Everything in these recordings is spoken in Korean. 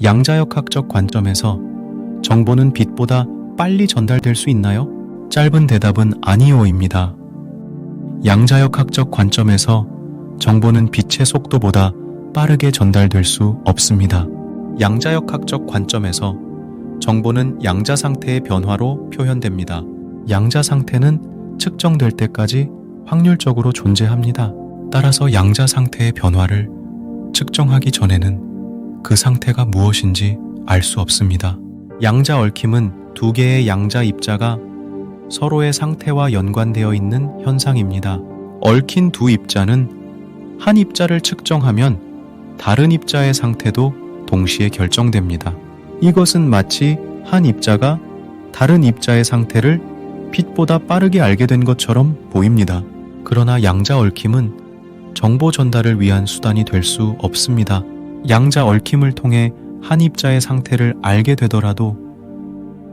양자역학적 관점에서 정보는 빛보다 빨리 전달될 수 있나요? 짧은 대답은 아니요입니다. 양자역학적 관점에서 정보는 빛의 속도보다 빠르게 전달될 수 없습니다. 양자역학적 관점에서 정보는 양자 상태의 변화로 표현됩니다. 양자 상태는 측정될 때까지 확률적으로 존재합니다. 따라서 양자 상태의 변화를 측정하기 전에는 그 상태가 무엇인지 알 수 없습니다. 양자 얽힘은 두 개의 양자 입자가 서로의 상태와 연관되어 있는 현상입니다. 얽힌 두 입자는 한 입자를 측정하면 다른 입자의 상태도 동시에 결정됩니다. 이것은 마치 한 입자가 다른 입자의 상태를 빛보다 빠르게 알게 된 것처럼 보입니다. 그러나 양자 얽힘은 정보 전달을 위한 수단이 될 수 없습니다. 양자 얽힘을 통해 한 입자의 상태를 알게 되더라도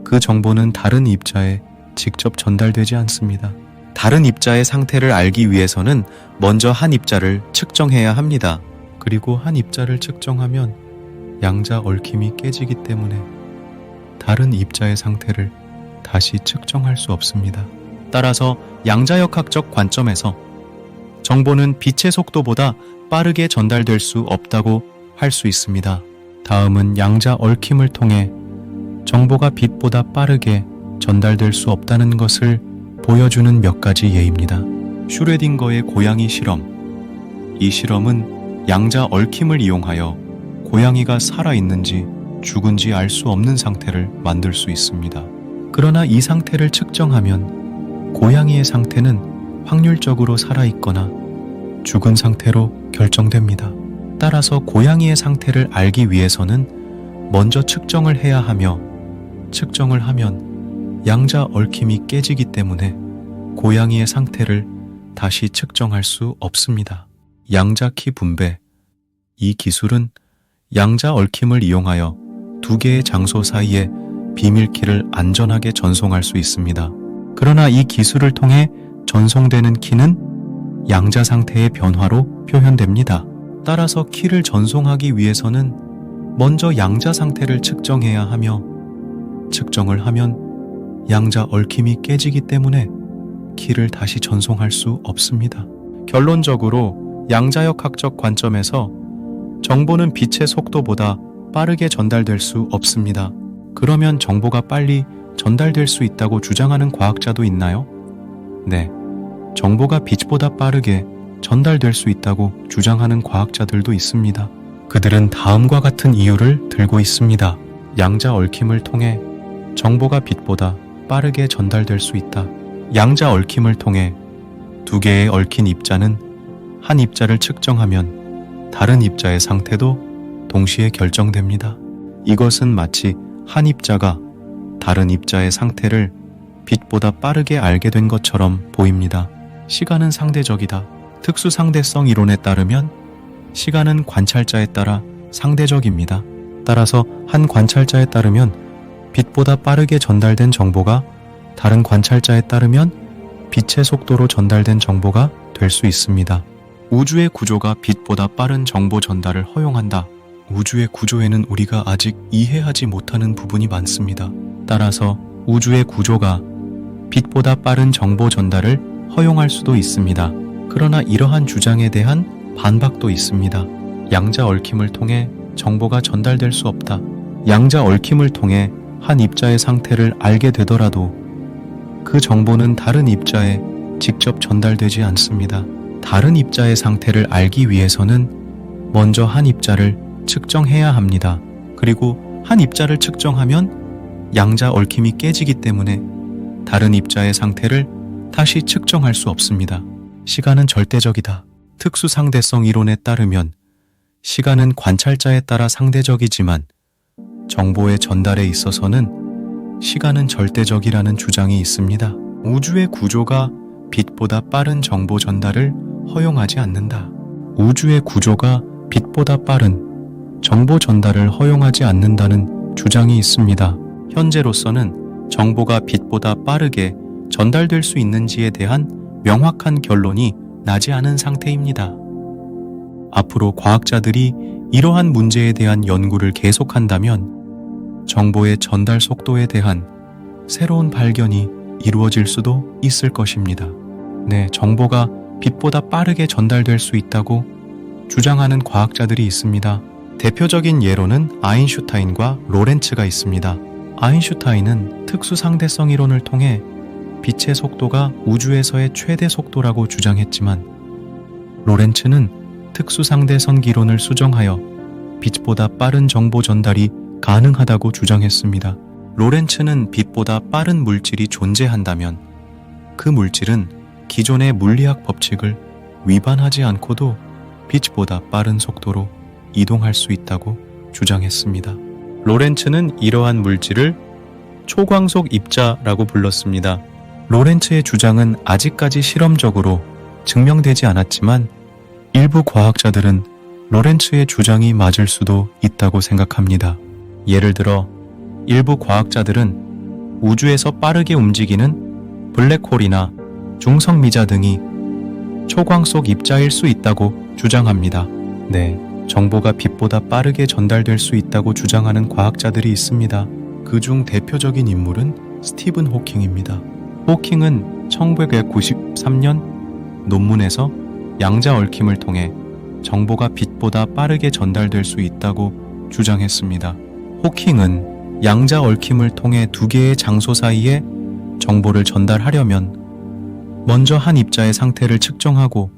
그 정보는 다른 입자에 직접 전달되지 않습니다. 다른 입자의 상태를 알기 위해서는 먼저 한 입자를 측정해야 합니다. 그리고 한 입자를 측정하면 양자 얽힘이 깨지기 때문에 다른 입자의 상태를 다시 측정할 수 없습니다. 따라서 양자역학적 관점에서 정보는 빛의 속도보다 빠르게 전달될 수 없다고 할 수 있습니다. 다음은 양자 얽힘을 통해 정보가 빛보다 빠르게 전달될 수 없다는 것을 보여주는 몇 가지 예입니다. 슈레딩거의 고양이 실험. 이 실험은 양자 얽힘을 이용하여 고양이가 살아있는지 죽은지 알 수 없는 상태를 만들 수 있습니다. 그러나 이 상태를 측정하면 고양이의 상태는 확률적으로 살아있거나 죽은 상태로 결정됩니다. 따라서 고양이의 상태를 알기 위해서는 먼저 측정을 해야 하며 측정을 하면 양자 얽힘이 깨지기 때문에 고양이의 상태를 다시 측정할 수 없습니다. 양자키 분배. 이 기술은 양자 얽힘을 이용하여 두 개의 장소 사이에 비밀키를 안전하게 전송할 수 있습니다. 그러나 이 기술을 통해 전송되는 키는 양자 상태의 변화로 표현됩니다. 따라서 키를 전송하기 위해서는 먼저 양자 상태를 측정해야 하며 측정을 하면 양자 얽힘이 깨지기 때문에 키를 다시 전송할 수 없습니다. 결론적으로 양자역학적 관점에서 정보는 빛의 속도보다 빠르게 전달될 수 없습니다. 그러면 정보가 빨리 전달될 수 있다고 주장하는 과학자도 있나요? 네, 정보가 빛보다 빠르게 전달될 수 있다고 주장하는 과학자들도 있습니다. 그들은 다음과 같은 이유를 들고 있습니다. 양자 얽힘을 통해 정보가 빛보다 빠르게 전달될 수 있다. 양자 얽힘을 통해 두 개의 얽힌 입자는 한 입자를 측정하면 다른 입자의 상태도 동시에 결정됩니다. 이것은 마치 한 입자가 다른 입자의 상태를 빛보다 빠르게 알게 된 것처럼 보입니다. 시간은 상대적이다. 특수 상대성 이론에 따르면 시간은 관찰자에 따라 상대적입니다. 따라서 한 관찰자에 따르면 빛보다 빠르게 전달된 정보가 다른 관찰자에 따르면 빛의 속도로 전달된 정보가 될 수 있습니다. 우주의 구조가 빛보다 빠른 정보 전달을 허용한다. 우주의 구조에는 우리가 아직 이해하지 못하는 부분이 많습니다. 따라서 우주의 구조가 빛보다 빠른 정보 전달을 허용할 수도 있습니다. 그러나 이러한 주장에 대한 반박도 있습니다. 양자 얽힘을 통해 정보가 전달될 수 없다. 양자 얽힘을 통해 한 입자의 상태를 알게 되더라도 그 정보는 다른 입자에 직접 전달되지 않습니다. 다른 입자의 상태를 알기 위해서는 먼저 한 입자를 측정해야 합니다. 그리고 한 입자를 측정하면 양자 얽힘이 깨지기 때문에 다른 입자의 상태를 다시 측정할 수 없습니다. 시간은 절대적이다. 특수 상대성 이론에 따르면 시간은 관찰자에 따라 상대적이지만 정보의 전달에 있어서는 시간은 절대적이라는 주장이 있습니다. 우주의 구조가 빛보다 빠른 정보 전달을 허용하지 않는다. 우주의 구조가 빛보다 빠른 정보 전달을 허용하지 않는다는 주장이 있습니다. 현재로서는 정보가 빛보다 빠르게 전달될 수 있는지에 대한 명확한 결론이 나지 않은 상태입니다. 앞으로 과학자들이 이러한 문제에 대한 연구를 계속한다면 정보의 전달 속도에 대한 새로운 발견이 이루어질 수도 있을 것입니다. 네, 정보가 빛보다 빠르게 전달될 수 있다고 주장하는 과학자들이 있습니다. 대표적인 예로는 아인슈타인과 로렌츠가 있습니다. 아인슈타인은 특수상대성 이론을 통해 빛의 속도가 우주에서의 최대 속도라고 주장했지만 로렌츠는 특수상대성 기론을 수정하여 빛보다 빠른 정보 전달이 가능하다고 주장했습니다. 로렌츠는 빛보다 빠른 물질이 존재한다면 그 물질은 기존의 물리학 법칙을 위반하지 않고도 빛보다 빠른 속도로 이동할 수 있다고 주장했습니다. 로렌츠는 이러한 물질을 초광속 입자라고 불렀습니다. 로렌츠의 주장은 아직까지 실험적으로 증명되지 않았지만 일부 과학자들은 로렌츠의 주장이 맞을 수도 있다고 생각합니다. 예를 들어 일부 과학자들은 우주에서 빠르게 움직이는 블랙홀이나 중성미자 등이 초광속 입자일 수 있다고 주장합니다. 네, 정보가 빛보다 빠르게 전달될 수 있다고 주장하는 과학자들이 있습니다. 그중 대표적인 인물은 스티븐 호킹입니다. 호킹은 1993년 논문에서 양자 얽힘을 통해 정보가 빛보다 빠르게 전달될 수 있다고 주장했습니다. 호킹은 양자 얽힘을 통해 두 개의 장소 사이에 정보를 전달하려면 먼저 한 입자의 상태를 측정하고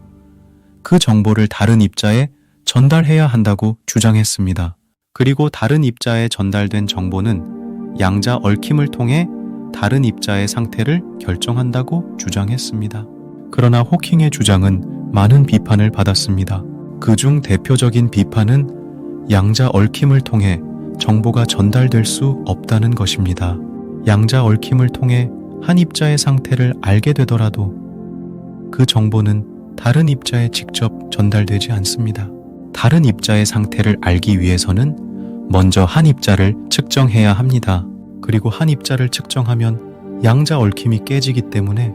그 정보를 다른 입자에 전달해야 한다고 주장했습니다. 그리고 다른 입자에 전달된 정보는 양자 얽힘을 통해 다른 입자의 상태를 결정한다고 주장했습니다. 그러나 호킹의 주장은 많은 비판을 받았습니다. 그중 대표적인 비판은 양자 얽힘을 통해 정보가 전달될 수 없다는 것입니다. 양자 얽힘을 통해 한 입자의 상태를 알게 되더라도 그 정보는 다른 입자에 직접 전달되지 않습니다. 다른 입자의 상태를 알기 위해서는 먼저 한 입자를 측정해야 합니다. 그리고 한 입자를 측정하면 양자 얽힘이 깨지기 때문에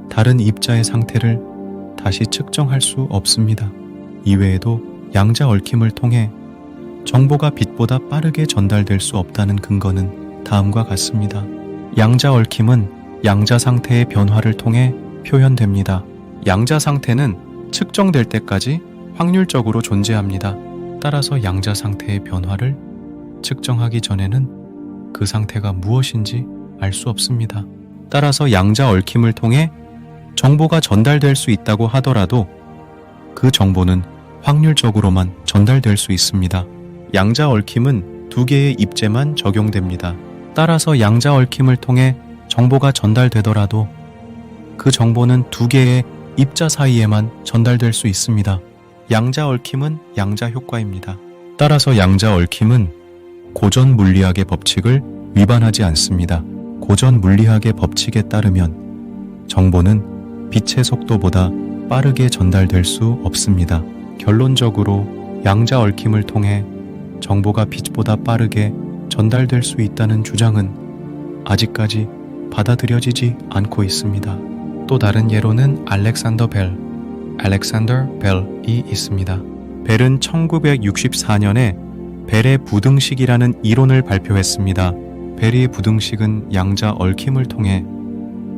다른 입자의 상태를 다시 측정할 수 없습니다. 이외에도 양자 얽힘을 통해 정보가 빛보다 빠르게 전달될 수 없다는 근거는 다음과 같습니다. 양자 얽힘은 양자 상태의 변화를 통해 표현됩니다. 양자 상태는 측정될 때까지 확률적으로 존재합니다. 따라서 양자 상태의 변화를 측정하기 전에는 그 상태가 무엇인지 알 수 없습니다. 따라서 양자 얽힘을 통해 정보가 전달될 수 있다고 하더라도 그 정보는 확률적으로만 전달될 수 있습니다. 양자 얽힘은 두 개의 입제만 적용됩니다. 따라서 양자 얽힘을 통해 정보가 전달되더라도 그 정보는 두 개의 입자 사이에만 전달될 수 있습니다. 양자 얽힘은 양자 효과입니다. 따라서 양자 얽힘은 고전 물리학의 법칙을 위반하지 않습니다. 고전 물리학의 법칙에 따르면 정보는 빛의 속도보다 빠르게 전달될 수 없습니다. 결론적으로 양자 얽힘을 통해 정보가 빛보다 빠르게 전달될 수 있다는 주장은 아직까지 받아들여지지 않고 있습니다. 또 다른 예로는 알렉산더 벨이 있습니다. 벨은 1964년에 벨의 부등식이라는 이론을 발표했습니다. 벨의 부등식은 양자 얽힘을 통해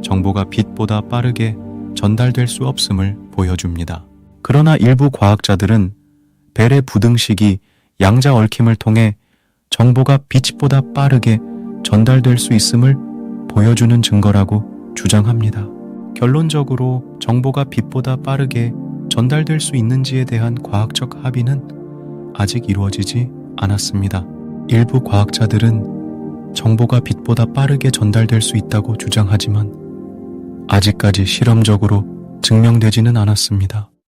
정보가 빛보다 빠르게 전달될 수 없음을 보여줍니다. 그러나 일부 과학자들은 벨의 부등식이 양자 얽힘을 통해 정보가 빛보다 빠르게 전달될 수 있음을 보여주는 증거라고 주장합니다. 결론적으로 정보가 빛보다 빠르게 전달될 수 있는지에 대한 과학적 합의는 아직 이루어지지 않았습니다. 일부 과학자들은 정보가 빛보다 빠르게 전달될 수 있다고 주장하지만 아직까지 실험적으로 증명되지는 않았습니다.